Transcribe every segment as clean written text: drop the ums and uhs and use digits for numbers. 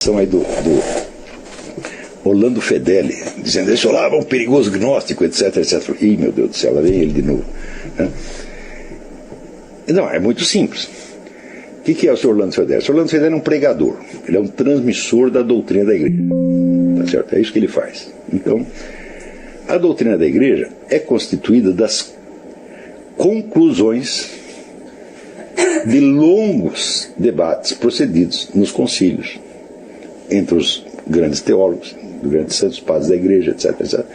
São aí do Orlando Fedeli, dizendo esse Olavo é um perigoso gnóstico, etc, etc. Ih, meu Deus do céu, lá vem ele de novo. Não, é muito simples. O que é o senhor Orlando Fedeli? O senhor Orlando Fedeli é um pregador, ele é um transmissor da doutrina da igreja. Tá certo? É isso que ele faz. Então, a doutrina da igreja é constituída das conclusões de longos debates procedidos nos concílios entre os grandes teólogos, os grandes santos padres da igreja, etc, etc.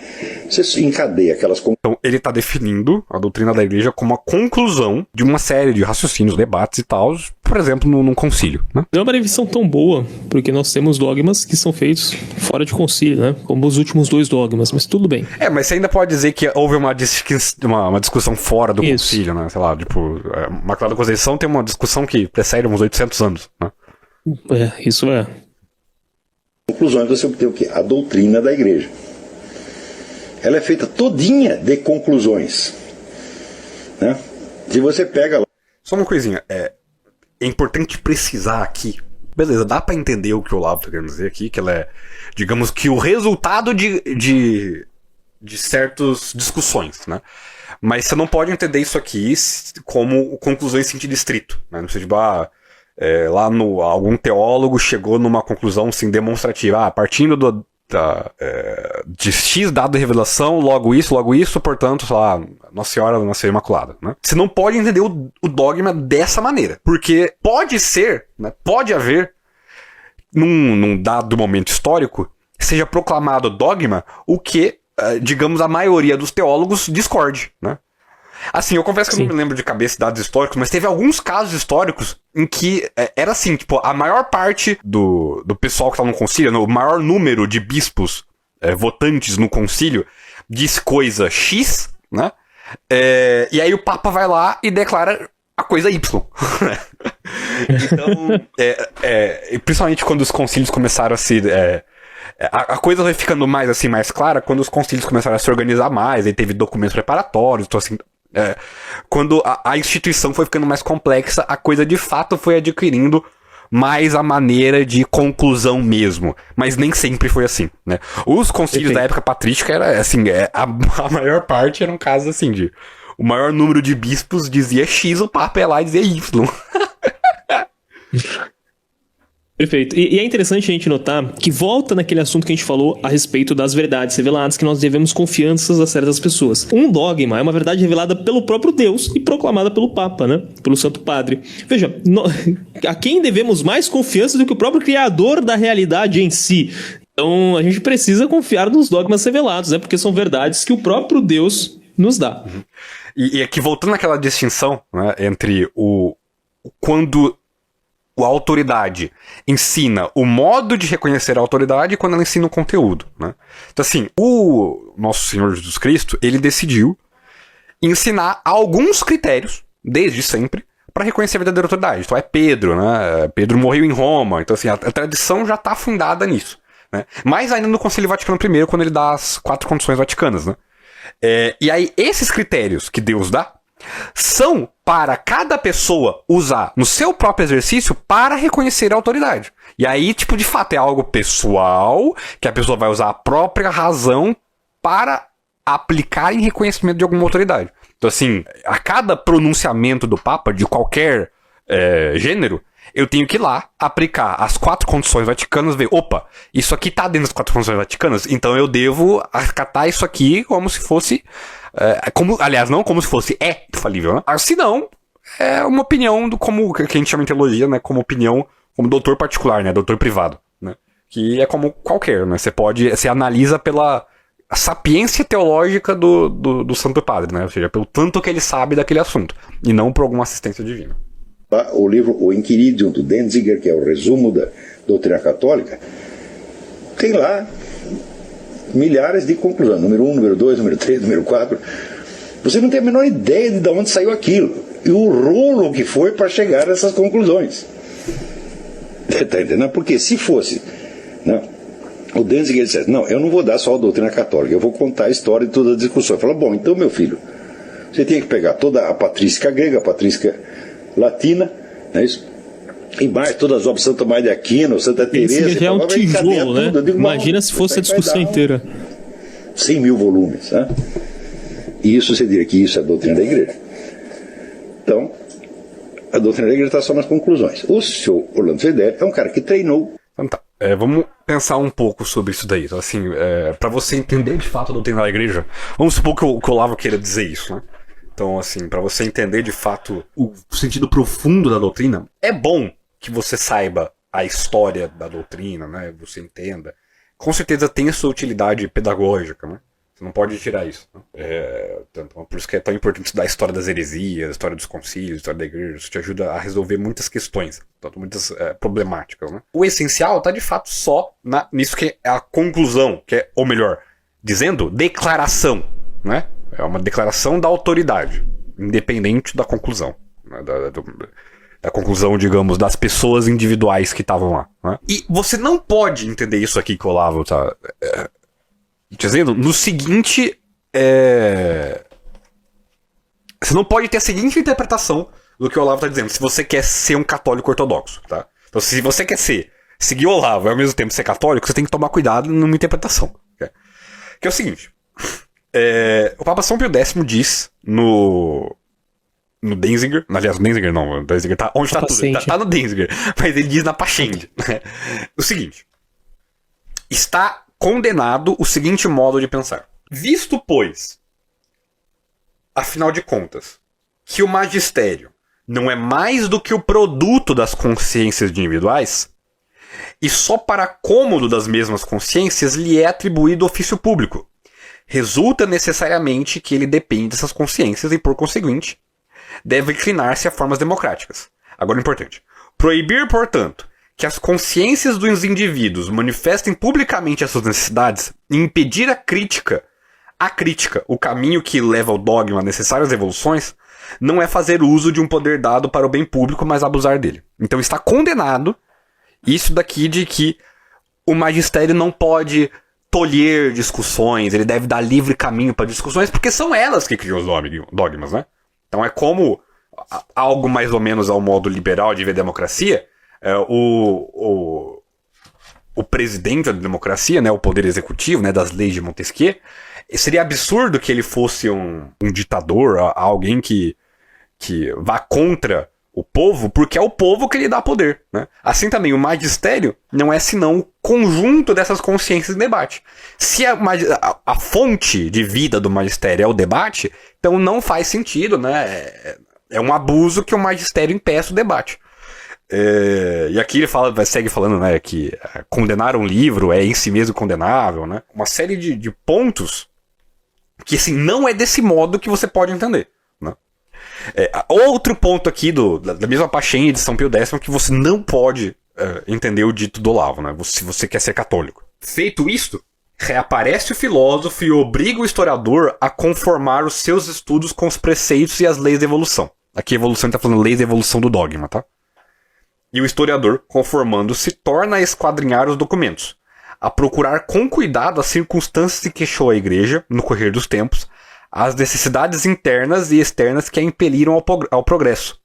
Você encadeia aquelas conclusões. Então, ele está definindo a doutrina da igreja como a conclusão de uma série de raciocínios, debates e tal, por exemplo, num concílio, né? Não é uma previsão tão boa, porque nós temos dogmas que são feitos fora de concílio, né? Como os últimos 2 dogmas, mas tudo bem. Mas você ainda pode dizer que houve uma discussão fora do concílio, né? Sei lá, tipo, uma clara Constituição tem uma discussão que precede uns 800 anos, né? Isso é. Conclusões, você obtém o quê? A doutrina da igreja. Ela é feita todinha de conclusões, né? Se você pega lá... Só uma coisinha, é importante precisar aqui, beleza, dá pra entender o que o Olavo tá querendo dizer aqui, que ela é, digamos que o resultado de certas discussões, né? Mas você não pode entender isso aqui como conclusões em sentido estrito, né? Não seja, algum teólogo chegou numa conclusão assim, demonstrativa, partindo de X dado de revelação, logo isso, portanto, sei lá, Nossa Senhora nasceu Imaculada, né? Você não pode entender o dogma dessa maneira, porque pode ser, né, pode haver, num dado momento histórico, seja proclamado dogma o que, digamos, a maioria dos teólogos discorde, né? Assim, eu confesso que eu não me lembro de cabeça dados históricos, mas teve alguns casos históricos em que era assim, tipo, a maior parte do pessoal que estava no concílio, o maior número de bispos votantes no concílio, diz coisa X, né? E aí o Papa vai lá e declara a coisa Y. Então, principalmente quando os concílios começaram a se... a coisa vai ficando mais assim, mais clara quando os concílios começaram a se organizar mais, aí teve documentos preparatórios, então assim... quando a instituição foi ficando mais complexa, a coisa de fato foi adquirindo mais a maneira de conclusão mesmo. Mas nem sempre foi assim, né? Os concílios da época patrística era assim, a maior parte eram casos assim de... O maior número de bispos dizia X, o Papa ia lá e dizia Y. Perfeito. E é interessante a gente notar que volta naquele assunto que a gente falou a respeito das verdades reveladas, que nós devemos confianças a certas pessoas. Um dogma é uma verdade revelada pelo próprio Deus e proclamada pelo Papa, né? Pelo Santo Padre. Veja, a quem devemos mais confiança do que o próprio Criador da realidade em si? Então, a gente precisa confiar nos dogmas revelados, né? Porque são verdades que o próprio Deus nos dá. Uhum. E aqui, voltando àquela distinção, né, entre quando a autoridade ensina o modo de reconhecer a autoridade e quando ela ensina o conteúdo, né? Então, assim, o nosso Senhor Jesus Cristo, ele decidiu ensinar alguns critérios, desde sempre, para reconhecer a verdadeira autoridade. Então, é Pedro, né? Pedro morreu em Roma. Então, assim, a tradição já está fundada nisso, né? Mas ainda no Concílio Vaticano I, quando ele dá as 4 condições vaticanas, né? E aí, esses critérios que Deus dá são para cada pessoa usar no seu próprio exercício para reconhecer a autoridade. E aí, tipo, de fato, é algo pessoal, que a pessoa vai usar a própria razão para aplicar em reconhecimento de alguma autoridade. Então, assim, a cada pronunciamento do Papa, de qualquer gênero, eu tenho que ir lá, aplicar as 4 condições vaticanas, ver, opa, isso aqui tá dentro das 4 condições vaticanas, então eu devo acatar isso aqui como se fosse, aliás, não como se fosse infalível, né? Se não, é uma opinião como que a gente chama em teologia, né, como opinião, como doutor particular, né, doutor privado, né, que é como qualquer, né, você analisa pela sapiência teológica do Santo Padre, né, ou seja, pelo tanto que ele sabe daquele assunto, e não por alguma assistência divina. O livro O Inquiridium do Denzinger, que é o resumo da doutrina católica, tem lá milhares de conclusões, número 1, número 2, número 3, número 4. Você não tem a menor ideia de onde saiu aquilo e o rolo que foi para chegar a essas conclusões. Está entendendo? Porque se fosse, não, o Denzinger dissesse, não, eu não vou dar só a doutrina católica, eu vou contar a história de toda a discussão. Eu falo, bom, então, meu filho, você tem que pegar toda a patrística grega, a patrística latina, não é isso? Embaixo, todas as obras, Santa Maria de Aquino, Santa Teresa. Esse já é um tijolo, né? Imagina se fosse a discussão inteira. 100 mil volumes, né? E isso você diria que isso é a doutrina da igreja. Então, a doutrina da igreja está só nas conclusões. O senhor Orlando Fedeli é um cara que treinou. Então tá. Vamos pensar um pouco sobre isso daí. Então, assim, para você entender de fato a doutrina da igreja, vamos supor que o Olavo queira dizer isso, né? Então, assim, para você entender de fato o sentido profundo da doutrina, é bom que você saiba a história da doutrina, né? Você entenda. Com certeza tem a sua utilidade pedagógica, né? Você não pode tirar isso. Né? Por isso que é tão importante estudar a história das heresias, a história dos concílios, a história da igreja. Isso te ajuda a resolver muitas questões, muitas problemáticas. Né? O essencial está de fato só nisso que é a conclusão, ou melhor, dizendo declaração. Né? É uma declaração da autoridade, independente da conclusão. Né? Da conclusão, digamos, das pessoas individuais que estavam lá. Né? E você não pode entender isso aqui que o Olavo está dizendo no seguinte. Você não pode ter a seguinte interpretação do que o Olavo está dizendo, se você quer ser um católico ortodoxo. Tá? Então, se você quer seguir o Olavo e ao mesmo tempo ser católico, você tem que tomar cuidado numa interpretação. Okay? Que é o seguinte. O Papa São Pio X diz no Denzinger, aliás, o Denzinger não, o Denzinger tá onde tá tudo, tá no Denzinger, mas ele diz na Pachende, né? O seguinte: está condenado o seguinte modo de pensar. Visto, pois, afinal de contas, que o magistério não é mais do que o produto das consciências individuais, e só para cômodo das mesmas consciências lhe é atribuído ofício público, resulta necessariamente que ele depende dessas consciências e, por conseguinte, deve inclinar-se a formas democráticas. Agora, importante. Proibir, portanto, que as consciências dos indivíduos manifestem publicamente as suas necessidades e impedir a crítica, o caminho que leva ao dogma necessárias evoluções, não é fazer uso de um poder dado para o bem público, mas abusar dele. Então está condenado isso daqui de que o magistério não pode tolher discussões, ele deve dar livre caminho para discussões, porque são elas que criam os dogmas, né? Então é como algo mais ou menos ao modo liberal de ver democracia, o presidente da democracia, né, o poder executivo, né, das leis de Montesquieu, seria absurdo que ele fosse um ditador, alguém que vá contra o povo, porque é o povo que lhe dá poder. Né? Assim também, o magistério não é senão o conjunto dessas consciências em debate. Se a fonte de vida do magistério é o debate, então não faz sentido, né? É um abuso que o magistério impeça o debate. E aqui ele segue falando, né, que condenar um livro é em si mesmo condenável, né? Uma série de pontos que assim, não é desse modo que você pode entender. Né? Outro ponto aqui da mesma Pachende de São Pio X que você não pode entender o dito do Olavo, né? Se você quer ser católico. Feito isto, reaparece o filósofo e obriga o historiador a conformar os seus estudos com os preceitos e as leis da evolução. Aqui a evolução está falando leis da evolução do dogma, tá? E o historiador, conformando-se, torna a esquadrinhar os documentos, a procurar com cuidado as circunstâncias em que achou a igreja, no correr dos tempos, as necessidades internas e externas que a impeliram ao progresso,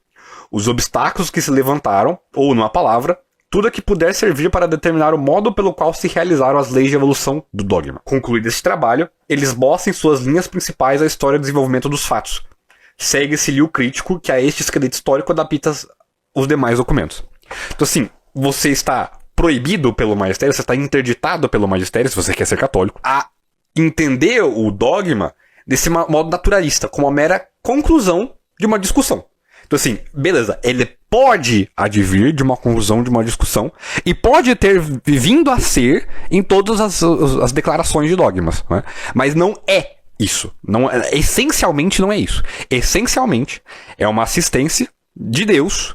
os obstáculos que se levantaram, ou, numa palavra, tudo a que puder servir para determinar o modo pelo qual se realizaram as leis de evolução do dogma. Concluído esse trabalho, ele esboça em suas linhas principais a história do desenvolvimento dos fatos. Segue-se-lhe o crítico que a este esqueleto histórico adapta os demais documentos. Então assim, você está proibido pelo magistério, você está interditado pelo magistério, se você quer ser católico, a entender o dogma desse modo naturalista, como uma mera conclusão de uma discussão. Então assim, beleza, ele pode advir de uma conclusão de uma discussão e pode ter vindo a ser em todas as declarações de dogmas, né? Mas não é isso. Essencialmente não é isso. Essencialmente é uma assistência de Deus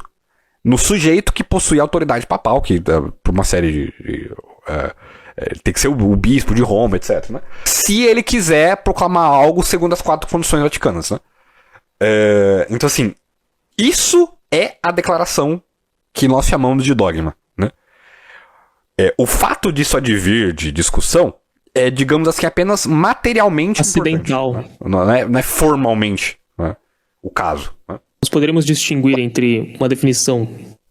no sujeito que possui autoridade papal, que por uma série de tem que ser o bispo de Roma, etc. Né? Se ele quiser proclamar algo segundo as 4 condições vaticanas. Né? Então, assim, isso é a declaração que nós chamamos de dogma. Né? O fato disso advir de discussão é, digamos assim, apenas materialmente acidental. Né? Não é formalmente, né, o caso. Né? Nós poderíamos distinguir entre uma definição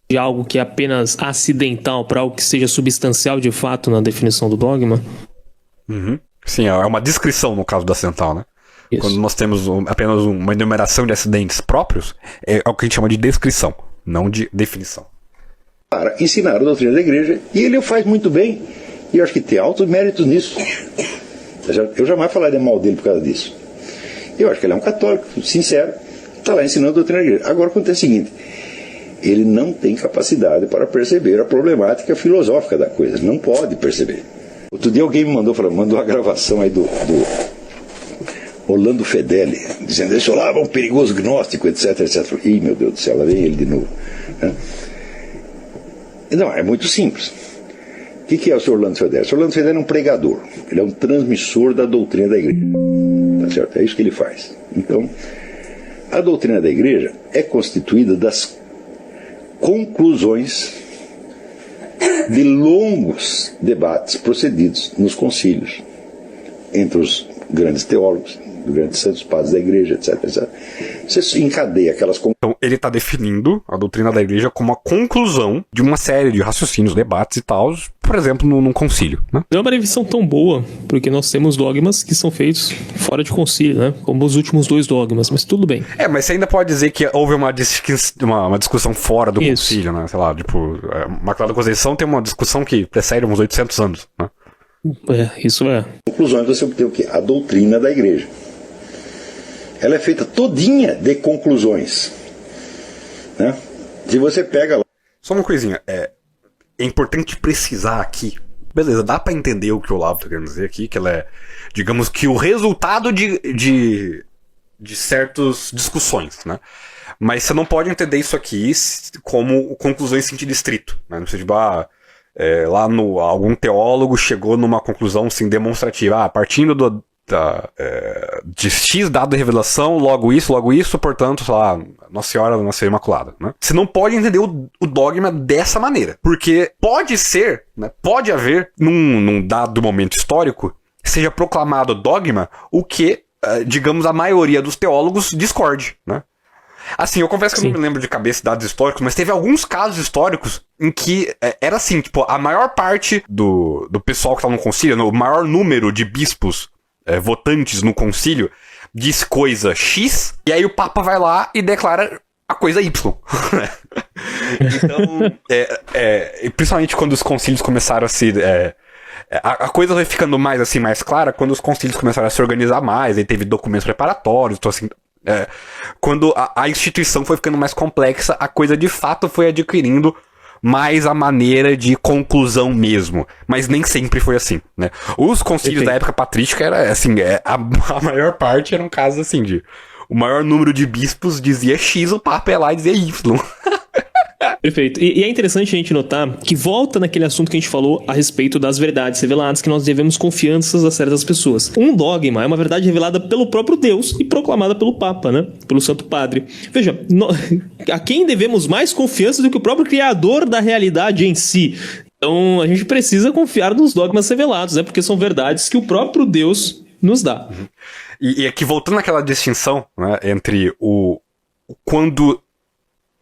de de algo que é apenas acidental para algo que seja substancial de fato na definição do dogma? Uhum. Sim, é uma descrição no caso do acidental, né? Isso. Quando nós temos apenas uma enumeração de acidentes próprios, é o que a gente chama de descrição, não de definição. Para ensinar a doutrina da igreja, e ele o faz muito bem, e eu acho que tem altos méritos nisso. Eu jamais falaria mal dele por causa disso. Eu acho que ele é um católico, sincero, está lá ensinando a doutrina da igreja. Agora acontece o seguinte, ele não tem capacidade para perceber a problemática filosófica da coisa, não pode perceber. Outro dia alguém me mandou uma gravação aí do Orlando Fedeli, dizendo, esse Olavo é um perigoso gnóstico, etc, etc. Ih, meu Deus do céu, lá vem ele de novo. Não, é muito simples. O que é o Sr. Orlando Fedeli? O Sr. Orlando Fedeli é um pregador, ele é um transmissor da doutrina da igreja. Tá certo? É isso que ele faz. Então, a doutrina da igreja é constituída das conclusões de longos debates procedidos nos concílios entre os grandes teólogos, os grandes santos padres da igreja, etc, etc. Você encadeia aquelas conclusões. Então, ele está definindo a doutrina da igreja como a conclusão de uma série de raciocínios, debates e tal, por exemplo, num concílio, né? Não é uma definição tão boa, porque nós temos dogmas que são feitos fora de concílio, né? Como os últimos 2 dogmas, mas tudo bem. Mas você ainda pode dizer que houve uma discussão fora do concílio, né? Sei lá, tipo, Imaculada Conceição tem uma discussão que precede uns 800 anos, né? Isso é. Conclusões, você obtém o quê? A doutrina da igreja. Ela é feita todinha de conclusões, né? Se você pega lá... Só uma coisinha, é importante precisar aqui, beleza, dá pra entender o que o Olavo tá querendo dizer aqui, que ela é, digamos que o resultado de certas discussões, né? Mas você não pode entender isso aqui como conclusões em sentido estrito, né? No sentido, algum teólogo chegou numa conclusão assim, demonstrativa, partindo de X dado de revelação, logo isso, portanto, sei lá, Nossa Senhora Imaculada, né? Você não pode entender o dogma dessa maneira, porque pode ser, né, pode haver, num dado momento histórico, seja proclamado dogma o que, digamos, a maioria dos teólogos discorde, né? Assim, eu confesso que eu não me lembro de cabeça dados históricos, mas teve alguns casos históricos em que era assim, tipo, a maior parte do pessoal que estava no concílio, o maior número de bispos votantes no concílio, diz coisa X, e aí o Papa vai lá e declara a coisa Y. Então, principalmente quando os concílios começaram a se... a coisa vai ficando mais clara quando os concílios começaram a se organizar mais, aí teve documentos preparatórios, então assim... quando a instituição foi ficando mais complexa, a coisa de fato foi adquirindo mais a maneira de conclusão mesmo. Mas nem sempre foi assim, né? Os concílios da época patrística era assim, a maior parte eram casos assim de... O maior número de bispos dizia X, o Papa ia lá e dizia Y. Perfeito. E é interessante a gente notar que volta naquele assunto que a gente falou a respeito das verdades reveladas, que nós devemos confianças a certas pessoas. Um dogma é uma verdade revelada pelo próprio Deus e proclamada pelo Papa, né? Pelo Santo Padre. Veja, a quem devemos mais confiança do que o próprio Criador da realidade em si? Então, a gente precisa confiar nos dogmas revelados, né? Porque são verdades que o próprio Deus nos dá. Uhum. E aqui, voltando àquela distinção, né, entre quando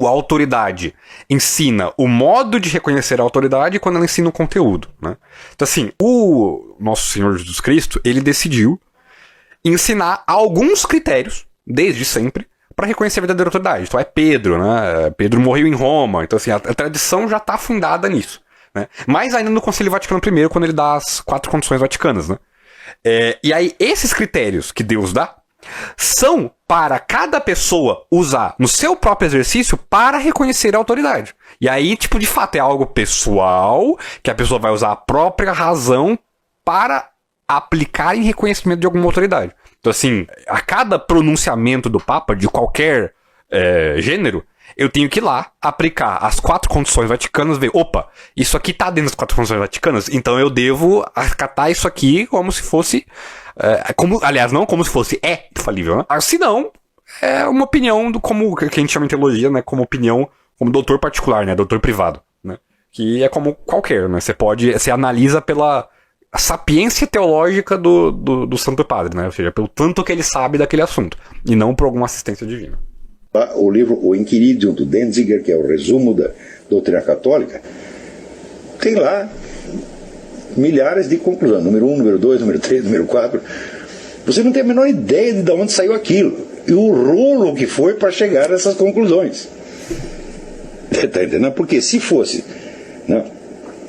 a autoridade ensina o modo de reconhecer a autoridade quando ela ensina o conteúdo, né? Então assim, o nosso Senhor Jesus Cristo, ele decidiu ensinar alguns critérios, desde sempre, para reconhecer a verdadeira autoridade. Então é Pedro, né? Pedro morreu em Roma, então assim, a tradição já está fundada nisso, né? Mais ainda no Concílio Vaticano I, quando ele dá as 4 condições vaticanas, né? E aí, esses critérios que Deus dá são para cada pessoa usar no seu próprio exercício para reconhecer a autoridade. E aí, tipo, de fato, é algo pessoal, que a pessoa vai usar a própria razão para aplicar em reconhecimento de alguma autoridade. Então, assim, a cada pronunciamento do Papa, de qualquer gênero, eu tenho que ir lá, aplicar as 4 condições vaticanas, ver, opa, isso aqui tá dentro das 4 condições vaticanas, então eu devo acatar isso aqui como se fosse... aliás, não como se fosse infalível, né? Se não, é uma opinião como que a gente chama em teologia, né? Como opinião, como doutor particular, né? Doutor privado, né? Que é como qualquer, né? Você analisa pela sapiência teológica do Santo Padre, né? Ou seja, pelo tanto que ele sabe daquele assunto, e não por alguma assistência divina. O livro O Inquiridium, do Denzinger, que é o resumo da doutrina católica, tem lá milhares de conclusões, número 1, número 2, número 3, número 4. Você não tem a menor ideia de onde saiu aquilo e o rolo que foi para chegar a essas conclusões. Está entendendo? Porque se fosse, né,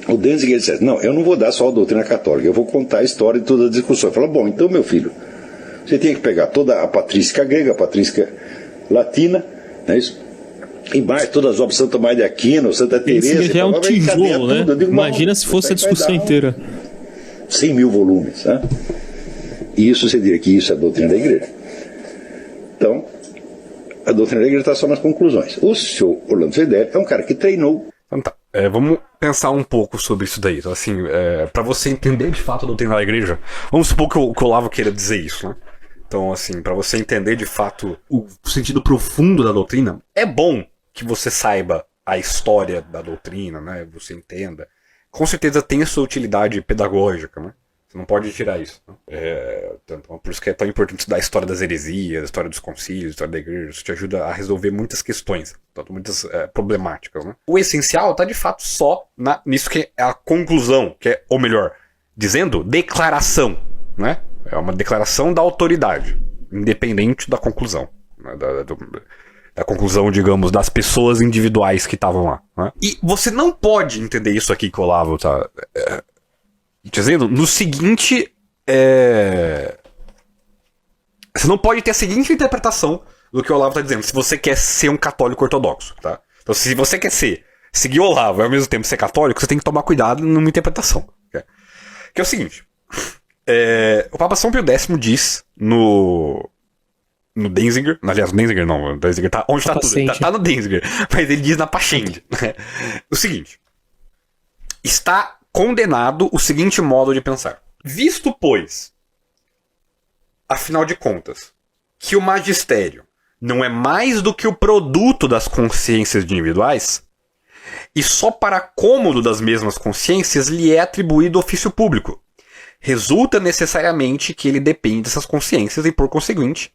o Denzinger dissesse, não, eu não vou dar só a doutrina católica, eu vou contar a história de toda a discussão. Fala, bom, então, meu filho, você tem que pegar toda a patrística grega, a patrística latina, não é isso? E mais todas as obras, Santa Maria de Aquino, Santa Teresa. Esse já é um tijolo, né? Digo, imagina se fosse a discussão inteira. 100 mil volumes, né? E isso você diria que isso é a doutrina da igreja. Então, a doutrina da igreja está só nas conclusões. O senhor Orlando Fedeli é um cara que treinou. Então tá, vamos pensar um pouco sobre isso daí. Então, assim, para você entender de fato a doutrina da igreja, vamos supor que o Olavo queira dizer isso, né? Então, assim, para você entender de fato o sentido profundo da doutrina, é bom que você saiba a história da doutrina, né? Você entenda. Com certeza tem a sua utilidade pedagógica, né? Você não pode tirar isso. Né? Então, por isso que é tão importante estudar a história das heresias, a história dos concílios, a história da igreja. Isso te ajuda a resolver muitas questões, muitas problemáticas. Né? O essencial está de fato só nisso que é a conclusão, que é, ou melhor, dizendo declaração, né? É uma declaração da autoridade, independente da conclusão. Né? Da conclusão, digamos, das pessoas individuais que estavam lá. Né? E você não pode entender isso aqui que o Olavo tá dizendo no seguinte. Você não pode ter a seguinte interpretação do que o Olavo está dizendo, se você quer ser um católico ortodoxo. Tá? Então, se você quer seguir o Olavo e ao mesmo tempo ser católico, você tem que tomar cuidado numa interpretação. Okay? Que é o seguinte. O Papa São Pio X diz no Denzinger, aliás, no Denzinger não, o Denzinger tá onde tá tudo, tá no Denzinger, mas ele diz na Pachende, né? O seguinte: está condenado o seguinte modo de pensar. Visto, pois, afinal de contas, que o magistério não é mais do que o produto das consciências individuais, e só para cômodo das mesmas consciências lhe é atribuído ofício público, resulta necessariamente que ele depende dessas consciências e, por conseguinte,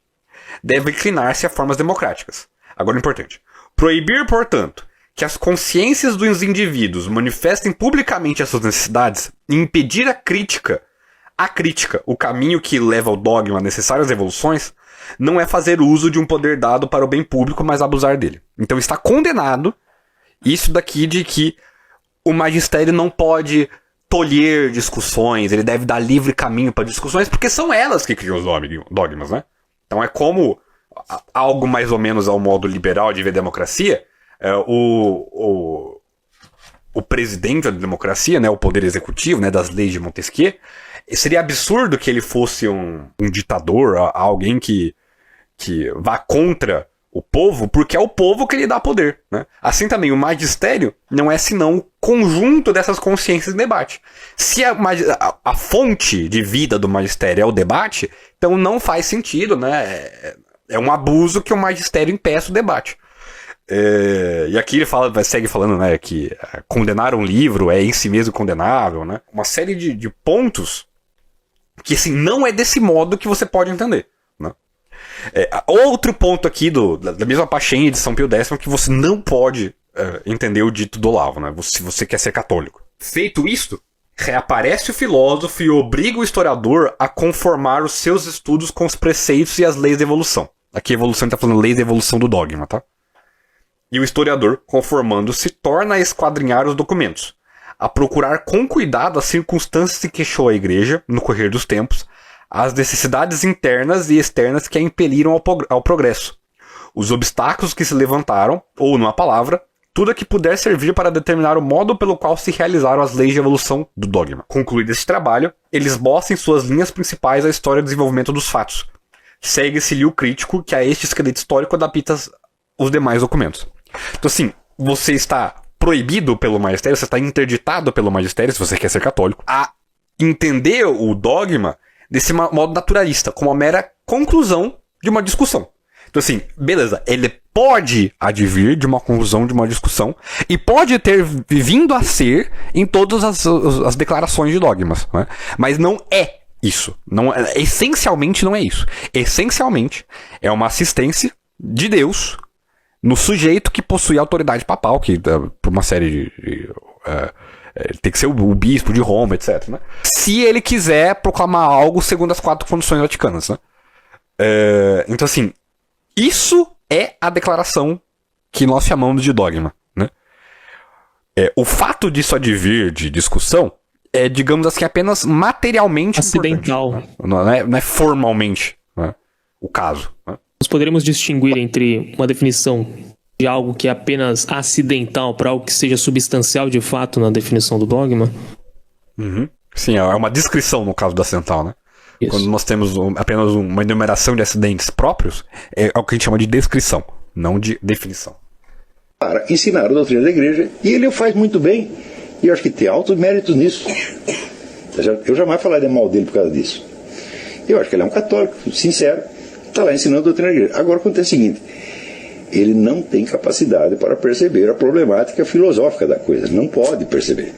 deve inclinar-se a formas democráticas. Agora, importante. Proibir, portanto, que as consciências dos indivíduos manifestem publicamente as suas necessidades e impedir a crítica, o caminho que leva ao dogma a necessárias evoluções, não é fazer uso de um poder dado para o bem público, mas abusar dele. Então está condenado isso daqui de que o magistério não pode tolher discussões, ele deve dar livre caminho para discussões, porque são elas que criam os dogmas, né? Então é como algo mais ou menos ao modo liberal de ver democracia, o presidente da democracia, né, o poder executivo, né, das leis de Montesquieu, seria absurdo que ele fosse um ditador, alguém que vá contra o povo, porque é o povo que lhe dá poder, né? Assim também, o magistério não é senão o conjunto dessas consciências em debate. Se a fonte de vida do magistério é o debate, então não faz sentido, né? É um abuso que o magistério impeça o debate. E aqui ele segue falando, né, que condenar um livro é em si mesmo condenável, né? Uma série de pontos que, assim, não é desse modo que você pode entender. Outro ponto aqui da mesma Pachende de São Pio X que você não pode entender o dito do Olavo, né? Se você quer ser católico. Feito isto, reaparece o filósofo e obriga o historiador a conformar os seus estudos com os preceitos e as leis da evolução. Aqui a evolução está falando leis da evolução do dogma, tá? E o historiador, conformando-se, torna a esquadrinhar os documentos, a procurar com cuidado as circunstâncias em que achou a igreja, no correr dos tempos, as necessidades internas e externas que a impeliram ao progresso, os obstáculos que se levantaram, ou, numa palavra, tudo a que puder servir para determinar o modo pelo qual se realizaram as leis de evolução do dogma. Concluído esse trabalho, ele esboça em suas linhas principais a história do desenvolvimento dos fatos. Segue-se-lhe o crítico que a este esqueleto histórico adapta os demais documentos. Então, assim, você está proibido pelo magistério, você está interditado pelo magistério, se você quer ser católico, a entender o dogma desse modo naturalista, como uma mera conclusão de uma discussão. Então, assim, beleza, ele pode advir de uma conclusão de uma discussão e pode ter vindo a ser em todas as declarações de dogmas, né? Mas não é isso. Essencialmente não é isso. Essencialmente é uma assistência de Deus no sujeito que possui autoridade papal, que por uma série de tem que ser o bispo de Roma, etc. Né? Se ele quiser proclamar algo segundo as 4 condições vaticanas. Né? Então, assim, isso é a declaração que nós chamamos de dogma. Né? O fato disso advir de discussão é, digamos assim, apenas materialmente acidental. Né? Não é formalmente, né, o caso. Né? Nós poderíamos distinguir entre uma definição de algo que é apenas acidental para algo que seja substancial de fato na definição do dogma? Uhum. Sim, é uma descrição no caso do acidental, né? Isso. Quando nós temos apenas uma enumeração de acidentes próprios, é o que a gente chama de descrição, não de definição. Para ensinar a doutrina da igreja, e ele o faz muito bem, e eu acho que tem altos méritos nisso. Eu jamais falaria mal dele por causa disso. Eu acho que ele é um católico, sincero, está lá ensinando a doutrina da igreja. Agora acontece o seguinte, ele não tem capacidade para perceber a problemática filosófica da coisa, não pode perceber.